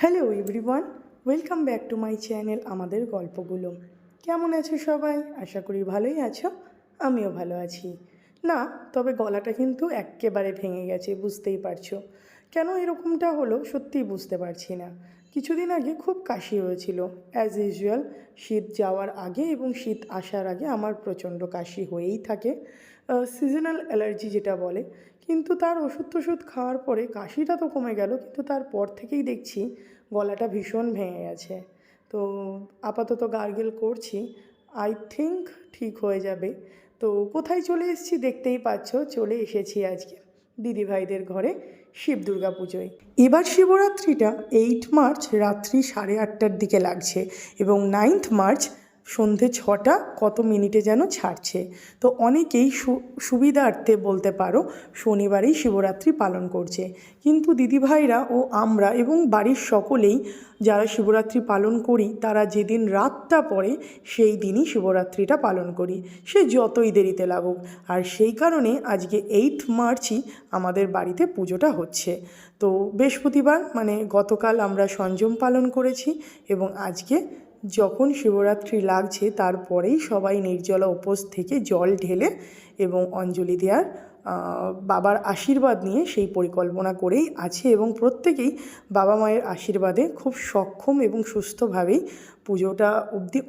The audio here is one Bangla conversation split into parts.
Hello everyone, welcome back to my channel আমাদের গল্পগুলো। কেমন আছো সবাই? আশা করি ভালোই আছো। আমিও ভালো আছি। না, তবে গলাটা কিন্তু এক্কেবারে ভেঙে গেছে, বুঝতেই পারছো। কেন এরকমটা হলো সত্যিই বুঝতে পারছি না। কিছুদিন আগে খুব কাশি হয়েছিল। অ্যাজ ইউজুয়াল শীত যাওয়ার আগে এবং শীত আসার আগে আমার প্রচণ্ড কাশি হয়েই থাকে, সিজনাল অ্যালার্জি যেটা বলে। কিন্তু তার ওষুধ টষুধ খাওয়ার পরে কাশিটা তো কমে গেল, কিন্তু তারপর থেকেই দেখছি গলাটা ভীষণ ভেঙে গেছে। তো আপাতত গার্গেল করছি, আই থিঙ্ক ঠিক হয়ে যাবে। তো কোথায় চলে এসেছি দেখতেই পাচ্ছ, চলে এসেছি আজকে দিদিভাইদের ঘরে শিব দুর্গা পুজোয়। এবার শিবরাত্রিটা 8 মার্চ রাত্রি 8:30টার দিকে লাগছে এবং 9 মার্চ সন্ধে 6টা কত মিনিটে যেন ছাড়ছে। তো অনেকেই সুবিধার্থে বলতে পারো শনিবারেই শিবরাত্রি পালন করছে, কিন্তু দিদিভাইরা ও আমরা এবং বাড়ির সকলেই যারা শিবরাত্রি পালন করি তারা যেদিন রাতটা পড়ে সেই দিনই শিবরাত্রিটা পালন করি, সে যতই দেরিতে লাগুক। আর সেই কারণে আজকে 8 মার্চই আমাদের বাড়িতে পুজোটা হচ্ছে। তো বৃহস্পতিবার মানে গতকাল আমরা সংযম পালন করেছি এবং আজকে যখন শিবরাত্রি লাগছে তারপরেই সবাই নির্জলা উপোস থেকে জল ঢেলে এবং অঞ্জলি দেওয়ার বাবার আশীর্বাদ নিয়ে সেই পরিকল্পনা করেই আছে এবং প্রত্যেকেই বাবা মায়ের আশীর্বাদে খুব সক্ষম এবং সুস্থভাবেই পুজোটা অবধি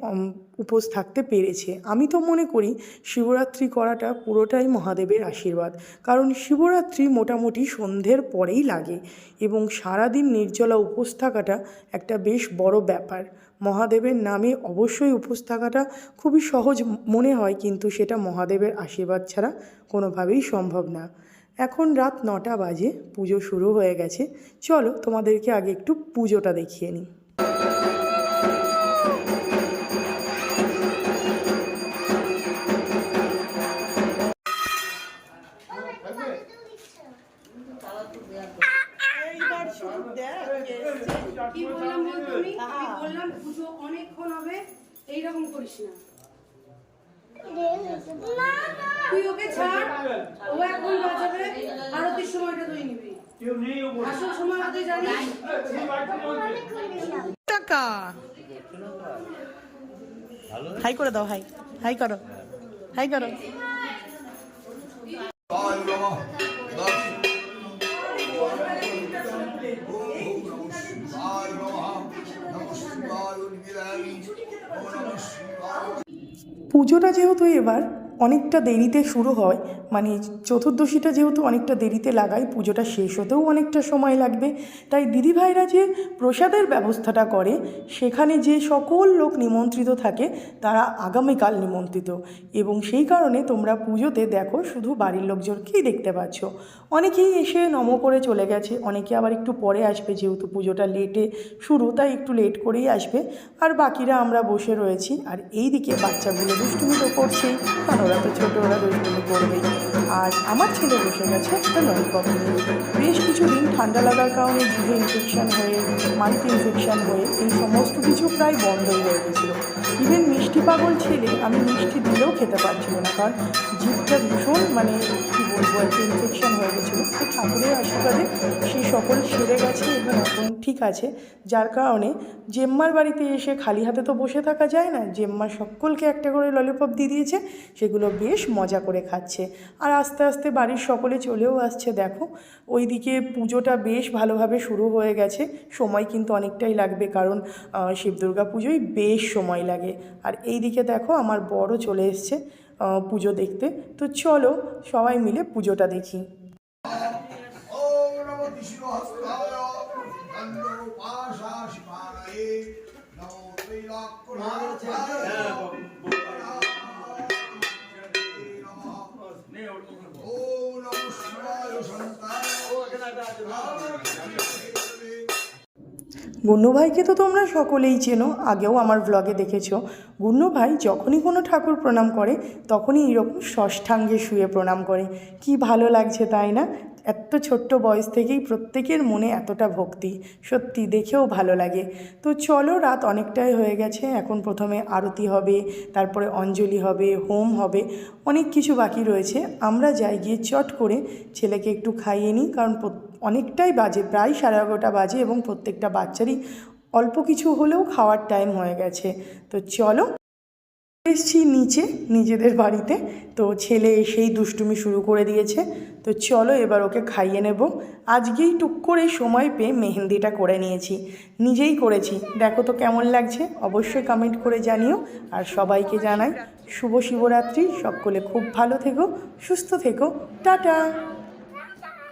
উপোস থাকতে পেরেছে। আমি তো মনে করি শিবরাত্রি করাটা পুরোটাই মহাদেবের আশীর্বাদ, কারণ শিবরাত্রি মোটামুটি সন্ধ্যের পরেই লাগে এবং সারাদিন নির্জলা উপোস থাকাটা একটা বেশ বড় ব্যাপার। মহাদেবের নামে অবশ্যই উপোস থাকাটা খুবই সহজ মনে হয়, কিন্তু সেটা মহাদেবের আশীর্বাদ ছাড়া কোনোভাবেই সম্ভব না। এখন রাত 9টা বাজে, পুজো শুরু হয়ে গেছে। চলো তোমাদেরকে আগে একটু পুজোটা দেখিয়ে নিই। কি বললাম বলতো আমি বললাম পুজো অনেকক্ষণ হবে, এইরকম করিস না। তুই ওকে ছাড়, ও এখন বাজাবে, আরতির সময়টা তুই নিবি, আসল সময় তুই জানিস। টাকা হাই করে দাও, হাই হাই করো, হাই করো। পুজোটা যেহেতু এবার অনেকটা দেরিতে শুরু হয়, মানে চতুর্দশীটা যেহেতু অনেকটা দেরিতে লাগায়, পুজোটা শেষ হতেও অনেকটা সময় লাগবে, তাই দিদিভাইরা যে প্রসাদের ব্যবস্থাটা করে সেখানে যে সকল লোক নিমন্ত্রিত থাকে তারা আগামীকাল নিমন্ত্রিত, এবং সেই কারণে তোমরা পুজোতে দেখো শুধু বাড়ির লোকজনকেই দেখতে পাচ্ছ। অনেকেই এসে নম করে চলে গেছে, অনেকে আবার একটু পরে আসবে, যেহেতু পুজোটা লেটে শুরু তাই একটু লেট করেই আসবে, আর বাকিরা আমরা বসে রয়েছি। আর এই দিকে বাচ্চাগুলো দুষ্টুমি তো করছেই, কারণ ওরা তো ছোটো, ওরা দুষ্টুমি করবেই। আর আমার ছেলে বসে গেছে একটা ললিপপ নিয়ে। বেশ কিছুদিন ঠান্ডা লাগার কারণে জিভে ইনফেকশান হয়ে, মাইথ ইনফেকশান হয়ে এই সমস্ত কিছু প্রায় বন্ধই হয়ে গেছিলো। ইভেন মিষ্টি পাগল ছেলে আমি মিষ্টি দিলেও খেতে পারছিল না, কারণ জিভটা ভীষণ মানে কী বলবো একটা ইনফেকশান হয়ে গেছিলো। তো ঠাকুরের আশীর্বাদে সেই সকল সেরে গেছে এবং এখন ঠিক আছে, যার কারণে জেম্মার বাড়িতে এসে খালি হাতে তো বসে থাকা যায় না। জেম্মা সকলকে একটা করে ললিপপ দিয়ে দিয়েছে, সেগুলো বেশ মজা করে খাচ্ছে। আর আস্তে আস্তে বাড়ির সকলে চলেও আসছে। দেখো ওইদিকে পুজোটা বেশ ভালোভাবে শুরু হয়ে গেছে, সময় কিন্তু অনেকটাই লাগবে, কারণ শিব দুর্গা পুজোয় বেশ সময় লাগে। আর এই দিকে দেখো আমার বড় চলে এসছে পুজো দেখতে। তো চলো সবাই মিলে পুজোটা দেখি। গুন্নু ভাইকে তো তোমরা সকলেই চেনো, আগেও আমার ব্লগে দেখেছো। গুন্নু ভাই যখনই কোনো ঠাকুর প্রণাম করে তখনই এরকম ষষ্ঠাঙ্গে শুয়ে প্রণাম করে, কি ভালো লাগছে তাই না? এত ছোট্ট বয়স থেকেই প্রত্যেকের মনে এতটা ভক্তি, সত্যি দেখেও ভালো লাগে। তো চলো, রাত অনেকটাই হয়ে গেছে। এখন প্রথমে আরতি হবে, তারপরে অঞ্জলি হবে, হোম হবে, অনেক কিছু বাকি রয়েছে। আমরা যাই গিয়ে চট করে ছেলেকে একটু খাইয়ে নিই, কারণ অনেকটাই বাজে, প্রায় 11:30 বাজে এবং প্রত্যেকটা বাচ্চারই অল্প কিছু হলেও খাওয়ার টাইম হয়ে গেছে। তো চলো, এসছি নিচে নিজেদের বাড়িতে। তো ছেলে এসেই দুষ্টুমি শুরু করে দিয়েছে। তো চলো এবার ওকে খাইয়ে নেব। আজকেই টুক করে সময় পেয়ে মেহেন্দিটা করে নিয়েছি, নিজেই করেছি। দেখো তো কেমন লাগছে, অবশ্যই কমেন্ট করে জানিও। আর সবাইকে জানাই শুভ শিবরাত্রি। সকলে খুব ভালো থেকো, সুস্থ থেকো, টাটা।